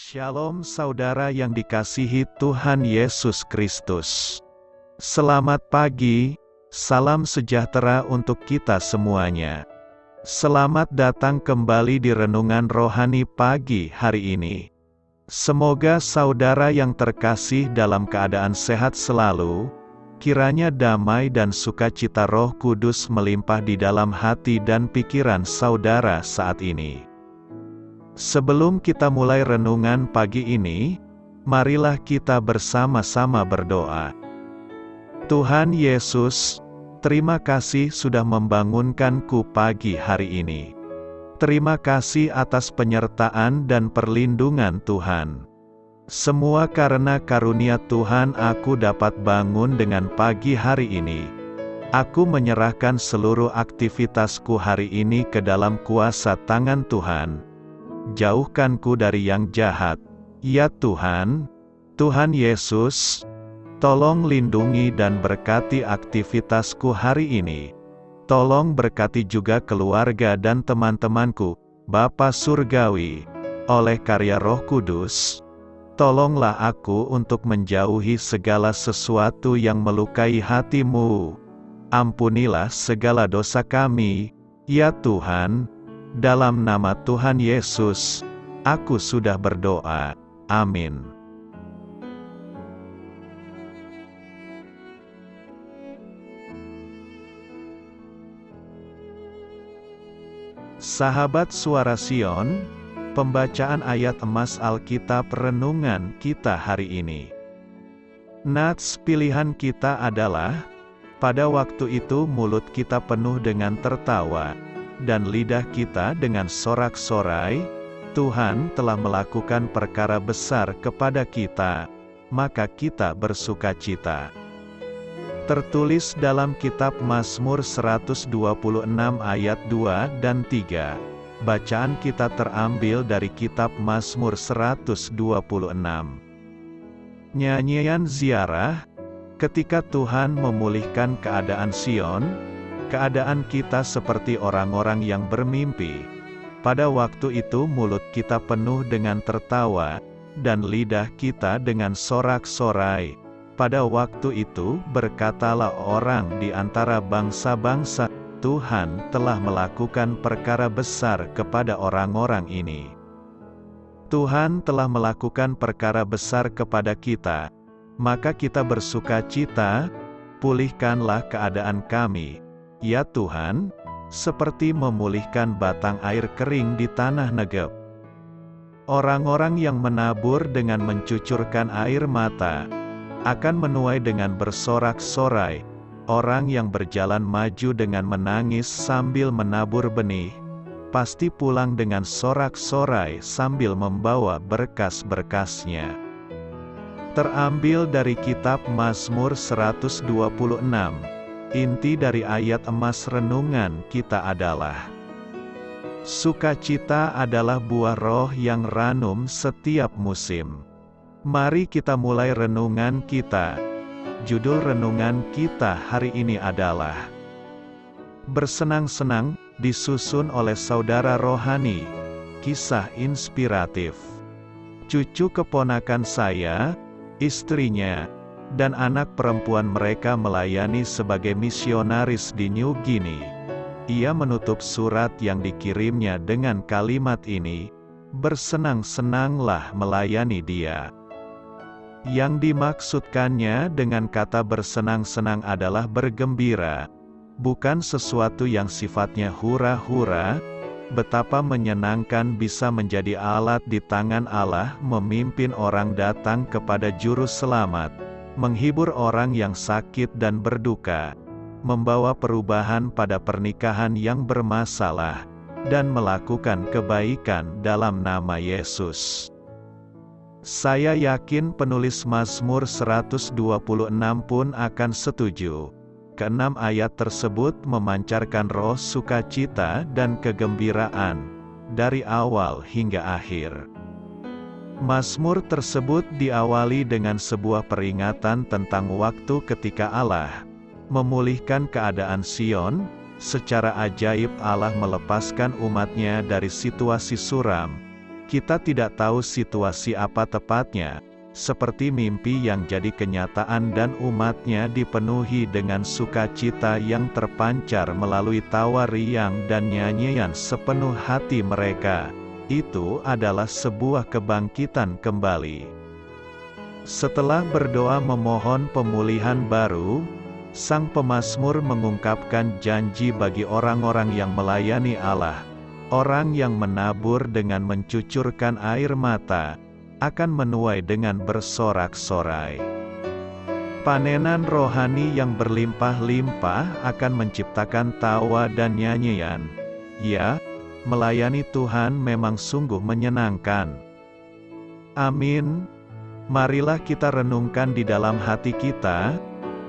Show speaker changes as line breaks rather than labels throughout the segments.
Shalom saudara yang dikasihi Tuhan Yesus Kristus. Selamat pagi, salam sejahtera untuk kita semuanya. Selamat datang kembali di Renungan Rohani pagi hari ini. Semoga saudara yang terkasih dalam keadaan sehat selalu, kiranya damai dan sukacita Roh Kudus melimpah di dalam hati dan pikiran saudara saat ini. Sebelum kita mulai renungan pagi ini, marilah kita bersama-sama berdoa. Tuhan Yesus, terima kasih sudah membangunkanku pagi hari ini. Terima kasih atas penyertaan dan perlindungan Tuhan. Semua karena karunia Tuhan aku dapat bangun dengan pagi hari ini. Aku menyerahkan seluruh aktivitasku hari ini ke dalam kuasa tangan Tuhan. Jauhkanku dari yang jahat, ya Tuhan. Tuhan Yesus, tolong lindungi dan berkati aktivitasku hari ini. Tolong berkati juga keluarga dan teman-temanku, Bapa Surgawi, oleh karya Roh Kudus. Tolonglah aku untuk menjauhi segala sesuatu yang melukai hati-Mu. Ampunilah segala dosa kami, ya Tuhan. Dalam nama Tuhan Yesus, aku sudah berdoa. Amin. Sahabat Suara Sion, pembacaan ayat emas Alkitab renungan kita hari ini. Nats pilihan kita adalah, pada waktu itu mulut kita penuh dengan tertawa, dan lidah kita dengan sorak-sorai. Tuhan telah melakukan perkara besar kepada kita, maka kita bersukacita. Tertulis dalam kitab Mazmur 126 ayat 2 dan 3. Bacaan kita terambil dari kitab Mazmur 126. Nyanyian ziarah, ketika Tuhan memulihkan keadaan Sion, keadaan kita seperti orang-orang yang bermimpi. Pada waktu itu mulut kita penuh dengan tertawa, dan lidah kita dengan sorak-sorai. Pada waktu itu berkatalah orang di antara bangsa-bangsa, Tuhan telah melakukan perkara besar kepada orang-orang ini. Tuhan telah melakukan perkara besar kepada kita, maka kita bersukacita. Pulihkanlah keadaan kami, ya Tuhan, seperti memulihkan batang air kering di tanah Negeb. Orang-orang yang menabur dengan mencucurkan air mata, akan menuai dengan bersorak-sorai. Orang yang berjalan maju dengan menangis sambil menabur benih, pasti pulang dengan sorak-sorai sambil membawa berkas-berkasnya. Terambil dari kitab Mazmur 126. Inti dari ayat emas renungan kita adalah, sukacita adalah buah roh yang ranum setiap musim. Mari kita mulai renungan kita. Judul renungan kita hari ini adalah Bersenang-senang, disusun oleh saudara rohani. Kisah inspiratif. Cucu keponakan saya, istrinya, dan anak perempuan mereka melayani sebagai misionaris di New Guinea. Ia menutup surat yang dikirimnya dengan kalimat ini, bersenang-senanglah melayani dia. Yang dimaksudkannya dengan kata bersenang-senang adalah bergembira, bukan sesuatu yang sifatnya hura-hura. Betapa menyenangkan bisa menjadi alat di tangan Allah memimpin orang datang kepada juru selamat, menghibur orang yang sakit dan berduka, membawa perubahan pada pernikahan yang bermasalah, dan melakukan kebaikan dalam nama Yesus. Saya yakin penulis Mazmur 126 pun akan setuju. Keenam ayat tersebut memancarkan roh sukacita dan kegembiraan, dari awal hingga akhir. Mazmur tersebut diawali dengan sebuah peringatan tentang waktu ketika Allah memulihkan keadaan Sion. Secara ajaib Allah melepaskan umatnya dari situasi suram, Kita tidak tahu situasi apa tepatnya, seperti mimpi yang jadi kenyataan dan umatnya dipenuhi dengan sukacita yang terpancar melalui tawa riang dan nyanyian sepenuh hati mereka. Itu adalah sebuah kebangkitan kembali. Setelah berdoa memohon pemulihan baru, sang pemazmur mengungkapkan janji bagi orang-orang yang melayani Allah. Orang yang menabur dengan mencucurkan air mata, akan menuai dengan bersorak-sorai. Panenan rohani yang berlimpah-limpah akan menciptakan tawa dan nyanyian. Ya, melayani Tuhan memang sungguh menyenangkan. Amin. Marilah kita renungkan di dalam hati kita.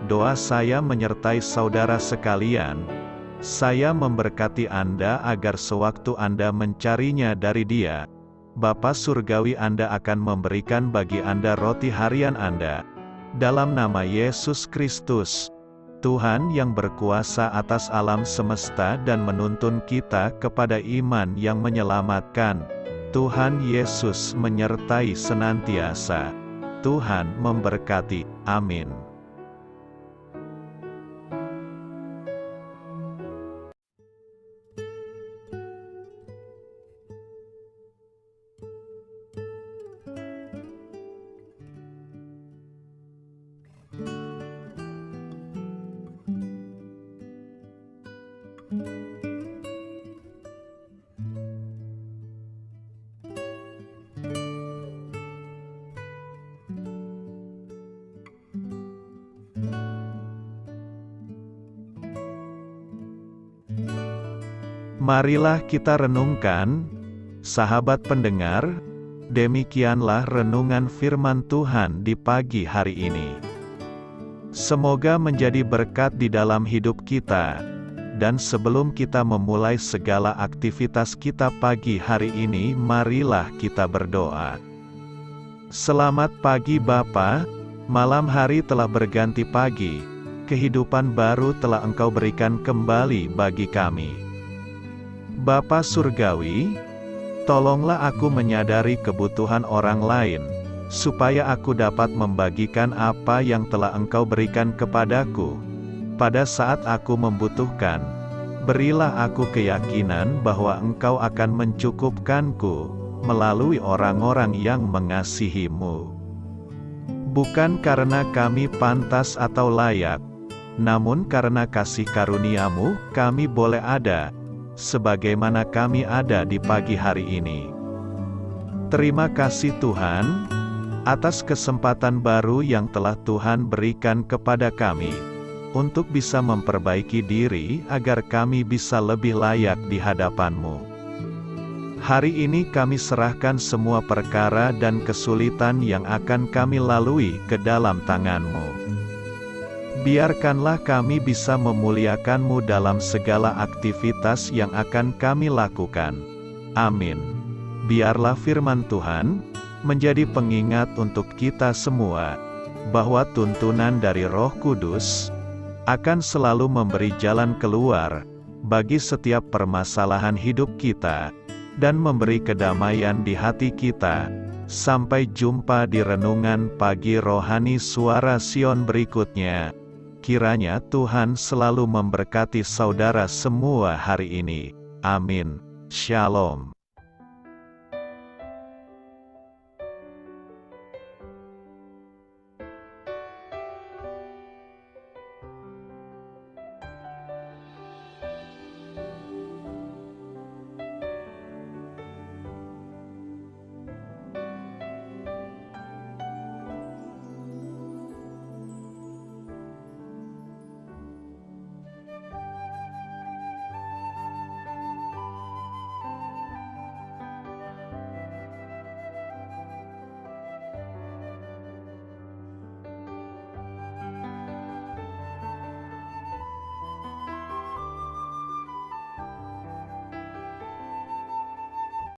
Doa saya menyertai saudara sekalian. Saya memberkati Anda agar sewaktu Anda mencarinya dari Dia, Bapa Surgawi Anda akan memberikan bagi Anda roti harian Anda. Dalam nama Yesus Kristus, Tuhan yang berkuasa atas alam semesta dan menuntun kita kepada iman yang menyelamatkan. Tuhan Yesus menyertai senantiasa. Tuhan memberkati. Amin. Marilah kita renungkan, sahabat pendengar, demikianlah renungan firman Tuhan di pagi hari ini. Semoga menjadi berkat di dalam hidup kita, dan sebelum kita memulai segala aktivitas kita pagi hari ini, marilah kita berdoa. Selamat pagi Bapa, malam hari telah berganti pagi, kehidupan baru telah Engkau berikan kembali bagi kami. Bapa Surgawi, tolonglah aku menyadari kebutuhan orang lain, supaya aku dapat membagikan apa yang telah Engkau berikan kepadaku. Pada saat aku membutuhkan, berilah aku keyakinan bahwa Engkau akan mencukupkanku, melalui orang-orang yang mengasihi-Mu. Bukan karena kami pantas atau layak, namun karena kasih karunia-Mu, kami boleh ada, sebagaimana kami ada di pagi hari ini. Terima kasih Tuhan, atas kesempatan baru yang telah Tuhan berikan kepada kami, untuk bisa memperbaiki diri agar kami bisa lebih layak di hadapan-Mu. Hari ini kami serahkan semua perkara dan kesulitan yang akan kami lalui ke dalam tangan-Mu. Biarkanlah kami bisa memuliakan-Mu dalam segala aktivitas yang akan kami lakukan. Amin. Biarlah firman Tuhan menjadi pengingat untuk kita semua, bahwa tuntunan dari Roh Kudus akan selalu memberi jalan keluar bagi setiap permasalahan hidup kita, dan memberi kedamaian di hati kita. Sampai jumpa di renungan pagi rohani Suara Sion berikutnya. Kiranya Tuhan selalu memberkati saudara semua hari ini. Amin. Shalom.